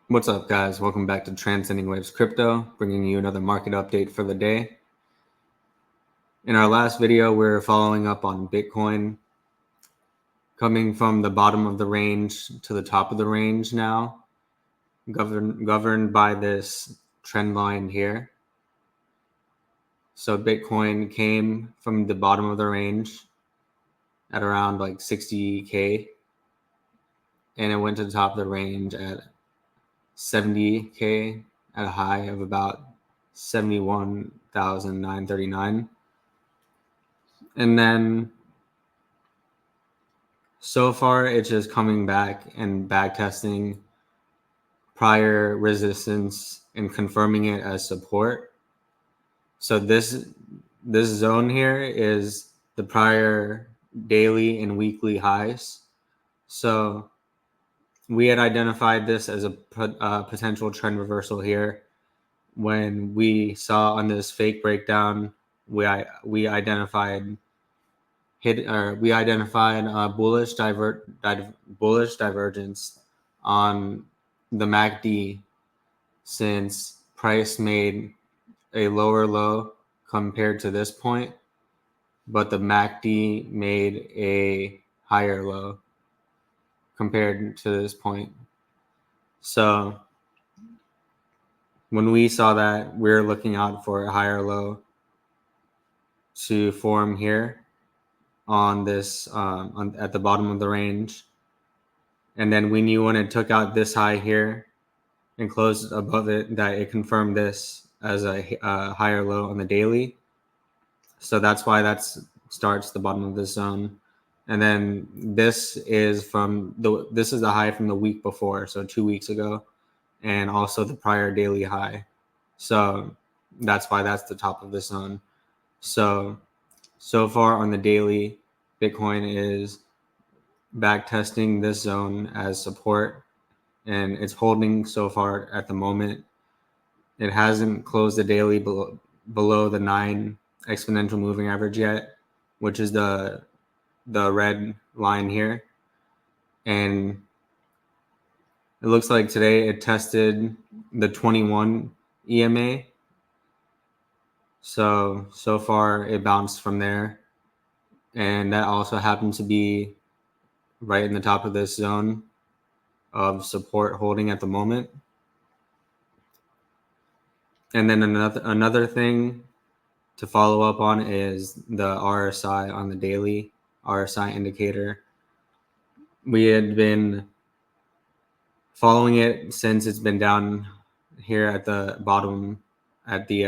What's up, guys? Welcome back to Transcending Waves Crypto, bringing you another market update for the day. In our last video, we're following up on Bitcoin, coming from the bottom of the range to the top of the range now, governed by this trend line here. So Bitcoin came from the bottom of the range at around like 60K, and it went to the top of the range at 70K at a high of about 71,939. And then so far it's just coming back and back testing prior resistance and confirming it as support. So this zone here is the prior daily and weekly highs. So we had identified this as a potential trend reversal here when we saw on this fake breakdown. We identified bullish divergence on the MACD, since price made a lower low compared to this point, but the MACD made a higher low compared to this point. So when we saw that, we're looking out for a higher low to form here on this at the bottom of the range. And then we knew when it took out this high here and closed above it that it confirmed this as a higher low on the daily. So that's why that starts the bottom of this zone. And then this is the high from the week before, so 2 weeks ago, and also the prior daily high. So that's why that's the top of this zone. So far on the daily, Bitcoin is back testing this zone as support, and it's holding so far at the moment. It hasn't closed the daily below the 9 exponential moving average yet, which is the red line here. And it looks like today it tested the 21 EMA. So far it bounced from there. And that also happened to be right in the top of this zone of support holding at the moment. And then another thing to follow up on is the RSI on the daily RSI indicator. We had been following it since it's been down here at the bottom at the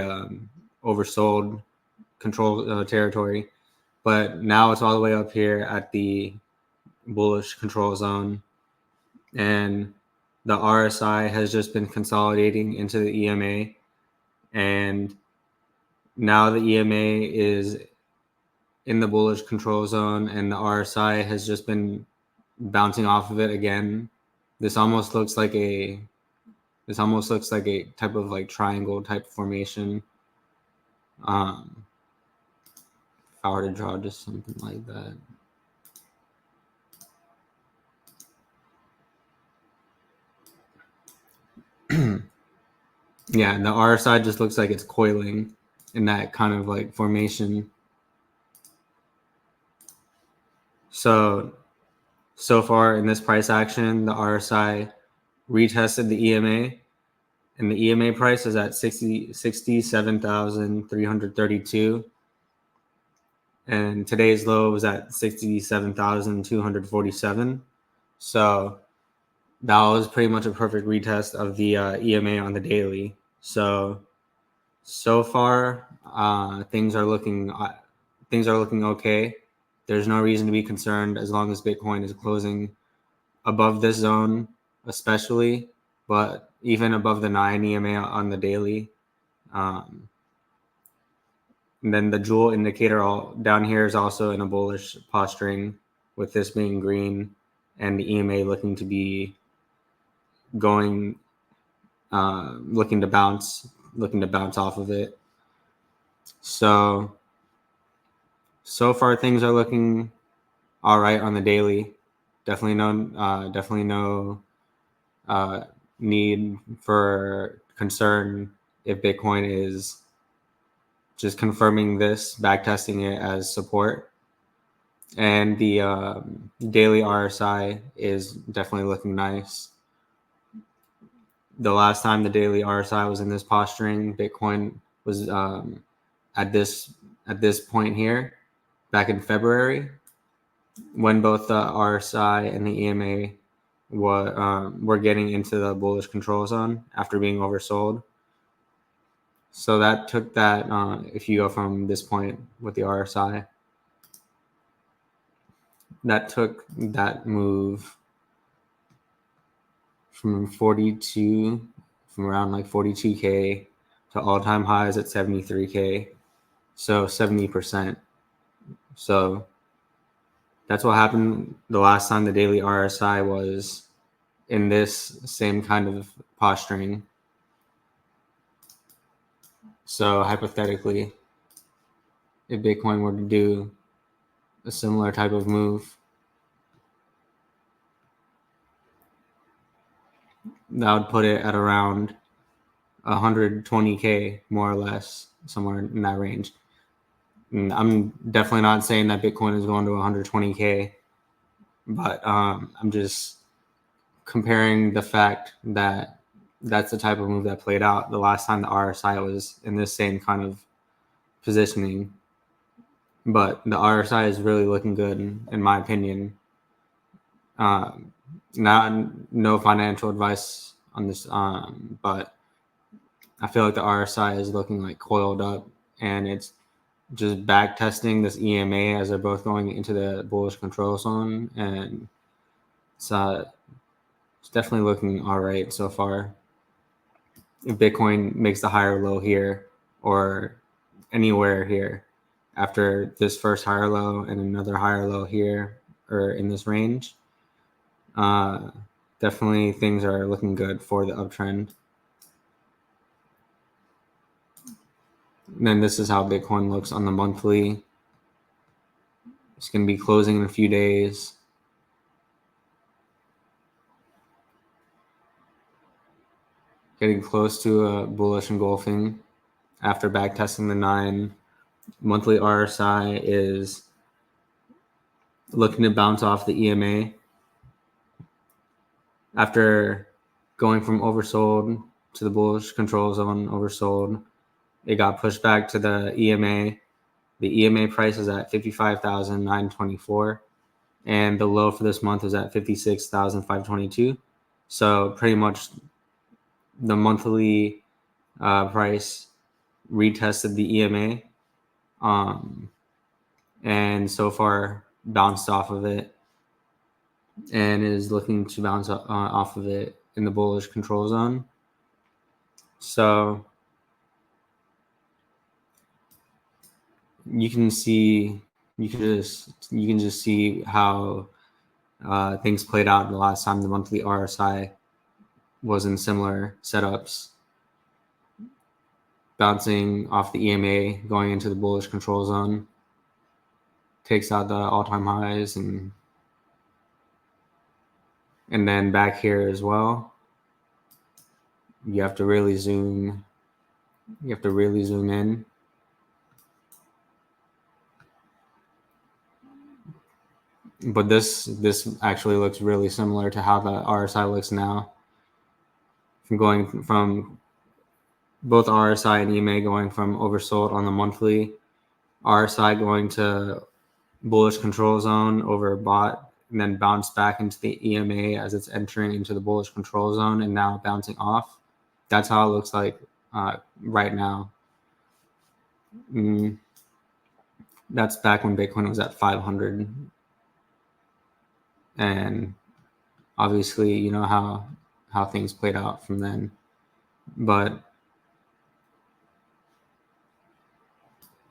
oversold control territory, but now it's all the way up here at the bullish control zone, and the RSI has just been consolidating into the EMA, and now the EMA is in the bullish control zone, and the RSI has just been bouncing off of it again. This almost looks like a type of like triangle type formation. If I were to draw just something like that. Yeah, and the RSI just looks like it's coiling in that kind of like formation. So far in this price action, the RSI retested the EMA, and the EMA price is at 67,332. And today's low was at 67,247. So that was pretty much a perfect retest of the EMA on the daily. So far, things are looking okay. There's no reason to be concerned as long as Bitcoin is closing above this zone, especially, but even above the 9 EMA on the daily. And then the jewel indicator down here is also in a bullish posturing, with this being green and the EMA looking to be going, looking to bounce off of it. So far things are looking all right on the daily. Definitely no need for concern if Bitcoin is just confirming this, backtesting it as support. And the daily RSI is definitely looking nice. The last time the daily RSI was in this posturing, Bitcoin was at this point here back in February, when both the RSI and the EMA were getting into the bullish control zone after being oversold. So that took that, if you go from this point with the RSI, that took that move from around like 42K to all-time highs at 73K. So 70%. So that's what happened the last time the daily RSI was in this same kind of posturing. So hypothetically, if Bitcoin were to do a similar type of move, that would put it at around 120K, more or less, somewhere in that range. And I'm definitely not saying that Bitcoin is going to 120K, but I'm just comparing the fact that that's the type of move that played out the last time the RSI was in this same kind of positioning. But the RSI is really looking good, in my opinion. No financial advice on this, but I feel like the RSI is looking like coiled up, and it's just back testing this EMA as they're both going into the bullish control zone, and it's definitely looking all right so far. If Bitcoin makes the higher low here or anywhere here after this first higher low and another higher low here or in this range, definitely things are looking good for the uptrend. And then this is how Bitcoin looks on the monthly. It's going to be closing in a few days. Getting close to a bullish engulfing after backtesting the 9. Monthly RSI is looking to bounce off the EMA after going from oversold to the bullish control zone, oversold. It got pushed back to the EMA. The EMA price is at 55,924, and the low for this month is at 56,522. So pretty much the monthly price retested the EMA, and so far bounced off of it and is looking to bounce off of it in the bullish control zone. So you can just see how things played out the last time the monthly RSI was in similar setups, bouncing off the EMA, going into the bullish control zone, takes out the all-time highs, and then back here as well. You have to really zoom in. But this actually looks really similar to how the RSI looks now. From going from both RSI and EMA going from oversold on the monthly, RSI going to bullish control zone, overbought, and then bounce back into the EMA as it's entering into the bullish control zone and now bouncing off. That's how it looks like right now. That's back when Bitcoin was at 500. And obviously, you know how things played out from then. But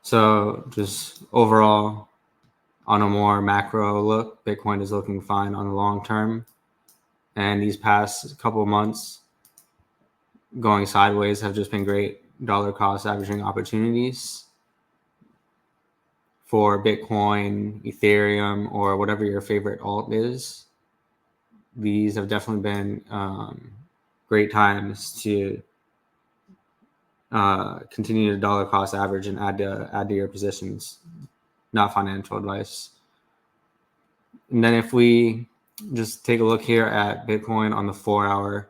so just overall, on a more macro look, Bitcoin is looking fine on the long term. And these past couple of months going sideways have just been great dollar cost averaging opportunities for Bitcoin, Ethereum, or whatever your favorite alt is. These have definitely been great times to continue to dollar cost average and add to your positions. Not financial advice. And then if we just take a look here at Bitcoin on the 4-hour,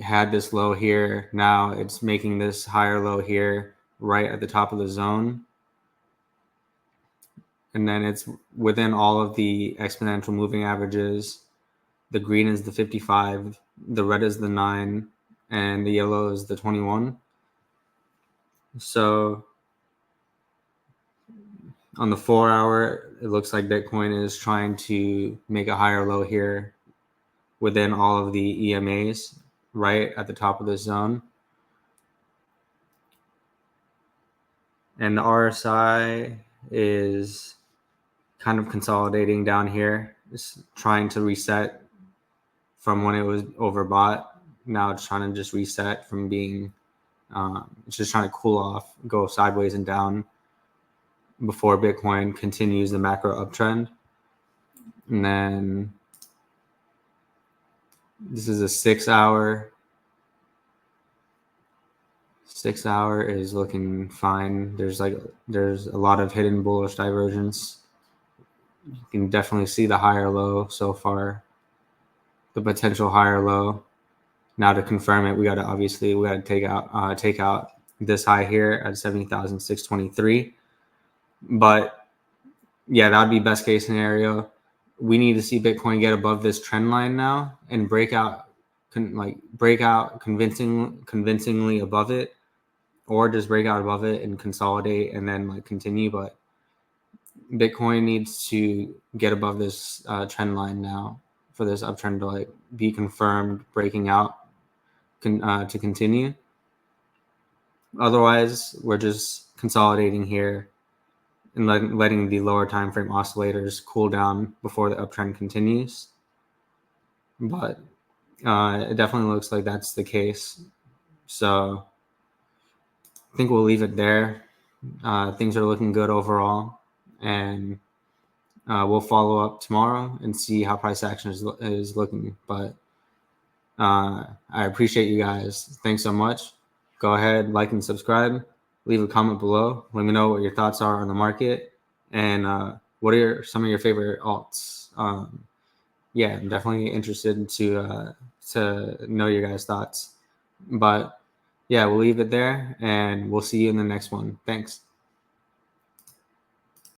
had this low here. Now it's making this higher low here right at the top of the zone. And then it's within all of the exponential moving averages. The green is the 55, the red is the 9, and the yellow is the 21. So on the 4-hour, it looks like Bitcoin is trying to make a higher low here within all of the EMAs right at the top of the zone. And the RSI is kind of consolidating down here. It's trying to reset from when it was overbought. Now it's trying to just reset from being, it's just trying to cool off, go sideways and down before Bitcoin continues the macro uptrend. And then this is a 6-hour. 6-hour is looking fine. There's a lot of hidden bullish divergence. You can definitely see the higher low so far, the potential higher low. Now to confirm it, we got to take out this high here at 70,623. But yeah, that would be best case scenario. We need to see Bitcoin get above this trend line now and break out convincingly above it, or just break out above it and consolidate and then continue. But Bitcoin needs to get above this trend line now for this uptrend to be confirmed, breaking out to continue. Otherwise, we're just consolidating here and letting the lower time frame oscillators cool down before the uptrend continues. But it definitely looks like that's the case. So I think we'll leave it there. Things are looking good overall, and we'll follow up tomorrow and see how price action is looking. But I appreciate you guys. Thanks so much. Go ahead, like and subscribe. Leave a comment below. Let me know what your thoughts are on the market and what are some of your favorite alts. Yeah, I'm definitely interested to know your guys' thoughts. But yeah, we'll leave it there and we'll see you in the next one. Thanks.